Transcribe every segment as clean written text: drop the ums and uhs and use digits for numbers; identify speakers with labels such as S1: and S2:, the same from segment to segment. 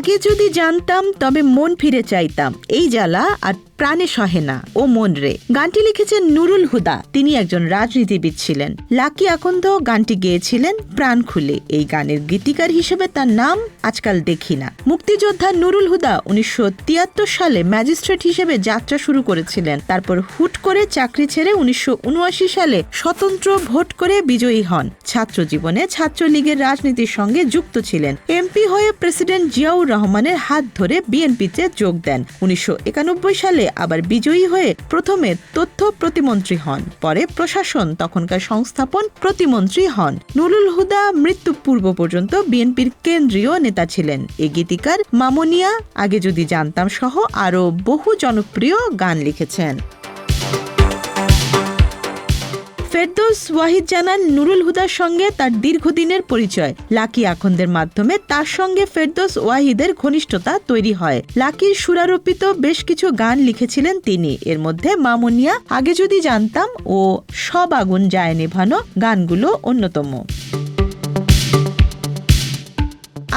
S1: আগে যদি জানতাম তবে মন ফিরে চাইতাম, এই জ্বালা আর প্রাণে সহে না ও মন রে। গানটি লিখেছেন নুরুল হুদা। তিনি একজন রাজনীতিবিদ ছিলেন। লাকি আকন্দ গানটি গেয়েছিলেন প্রাণ খুলে। এই গানের গীতিকার হিসেবে তার নাম আজকাল দেখি না। মুক্তিযোদ্ধা নুরুল হুদা 1973 সালে ম্যাজিস্ট্রেট হিসেবে যাত্রা শুরু করেছিলেন। তারপর হুট করে চাকরি ছেড়ে 1979 সালে স্বতন্ত্র ভোট করে বিজয়ী হন। ছাত্র জীবনে ছাত্রলীগের রাজনীতির সঙ্গে যুক্ত ছিলেন। এমপি হয়ে প্রেসিডেন্ট জিয়াউর রহমানের হাত ধরে বিএনপিতে যোগ দেন। 1991 সালে আবার বিজয়ী হয়ে প্রথমে তথ্য প্রতিমন্ত্রী হন, পরে প্রশাসন তখনকার সংস্থাপন প্রতিমন্ত্রী হন। নুরুল হুদা মৃত্যু পূর্ব পর্যন্ত বিএনপির কেন্দ্রীয় নেতা ছিলেন। এই গীতিকার মামুনিয়া, আগে যদি জানতাম সহ আরো বহু জনপ্রিয় গান লিখেছেন। ফেরদৌস ওয়াহিদ জানান, নুরুল হুদার সঙ্গে তার দীর্ঘদিনের পরিচয়। লাকি আখন্দের মাধ্যমে তার সঙ্গে ফেরদৌস ওয়াহিদের ঘনিষ্ঠতা তৈরি হয়। লাকির সুরারোপিত বেশ কিছু গান লিখেছিলেন তিনি। এর মধ্যে মামুনিয়া, আগে যদি জানতাম ও সব আগুন যায় নেভানো গানগুলো অন্যতম।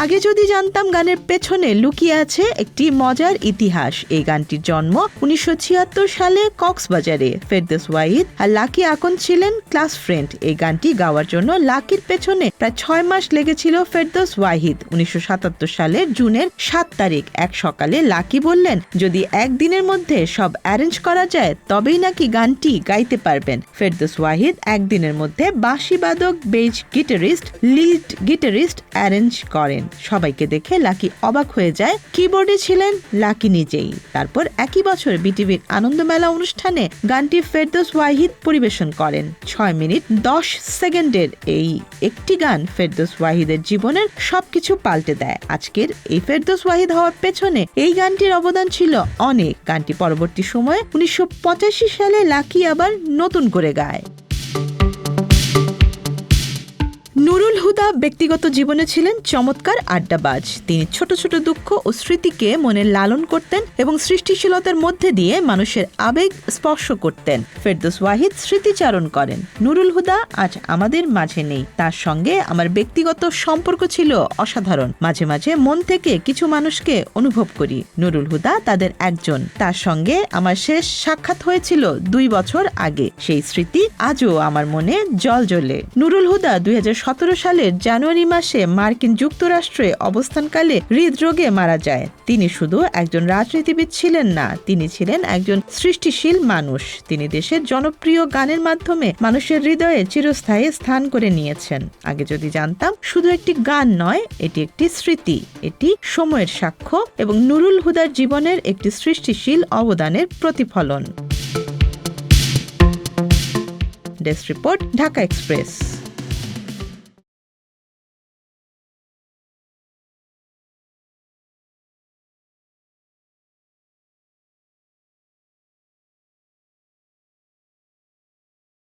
S1: আগে যদি জানতাম গানের পেছনে লুকিয়ে আছে একটি মজার ইতিহাস। এই গানটির জন্ম 1976 সালে কক্সবাজারে। ফেরদৌস ওয়াহিদ আর লাকি আকন্দ ছিলেন ক্লাস ফ্রেন্ড। এই গানটি গাওয়ার জন্য লাকির পেছনে প্রায় 6 মাস লেগেছিল ফেরদৌস ওয়াহিদ। 1977 সালের জুনের 7 তারিখ এক সকালে লাকি বললেন, যদি একদিনের মধ্যে সব অ্যারেঞ্জ করা যায় তবেই নাকি গানটি গাইতে পারবেন। ফেরদৌস ওয়াহিদ একদিনের মধ্যে বাঁশিবাদক, bass guitarist, lead guitarist arrange করেন। সবাইকে দেখে লাকি অবাক হয়ে যায়। কিবোর্ডে ছিলেন লাকি নিজেই। তারপর একই বছর বিটিভির আনন্দমেলা অনুষ্ঠানে গানটি ফেরদৌস ওয়াহিদ পরিবেশন করেন। 6 মিনিট 10 সেকেন্ডের এই একটি গান ফেরদৌস ওয়াহিদের জীবনের সবকিছু পাল্টে দেয়। আজকের এই ফেরদৌস ওয়াহিদ হওয়ার পেছনে এই গানটির অবদান ছিল অনেক। গানটি পরবর্তী সময়ে 1985 সালে লাকি আবার নতুন করে গায়। নুরুল হুদা ব্যক্তিগত জীবনে ছিলেন চমৎকার আড্ডাবাজ। তিনি ছোট ছোট দুঃখ ও স্মৃতিকে মনে লালন করতেন এবং সৃষ্টিশীলতার মধ্যে দিয়ে মানুষের আবেগ স্পর্শ করতেন। ফেরদৌস ওয়াহিদ স্মৃতিচারণ করেন, নুরুল হুদা আজ আমাদের মাঝে নেই। তার সঙ্গে আমার ব্যক্তিগত সম্পর্ক ছিল অসাধারণ। মাঝে মাঝে মন থেকে কিছু মানুষকে অনুভব করি। নুরুল হুদা তাদের একজন। তার সঙ্গে আমার শেষ সাক্ষাৎ হয়েছিল 2 বছর আগে। সেই স্মৃতি আজও আমার মনে জ্বলে। নুরুল হুদা 2017 সালের জানুয়ারি মাসে মার্কিন যুক্তরাষ্ট্রে অবস্থানকালে হৃদরোগে মারা যায়। তিনি শুধু একজন রাজনীতিবিদ ছিলেন না, তিনি ছিলেন একজন সৃষ্টিশীল মানুষ। তিনি দেশের জনপ্রিয় গানের মাধ্যমে মানুষের হৃদয়ে চিরস্থায়ী স্থান করে নিয়েছেন। আগে যদি জানতাম শুধু একটি গান নয়, এটি একটি স্মৃতি, এটি সময়ের সাক্ষ্য এবং নুরুল হুদার জীবনের একটি সৃষ্টিশীল অবদানের প্রতিফলন। Desk report, Dhaka express.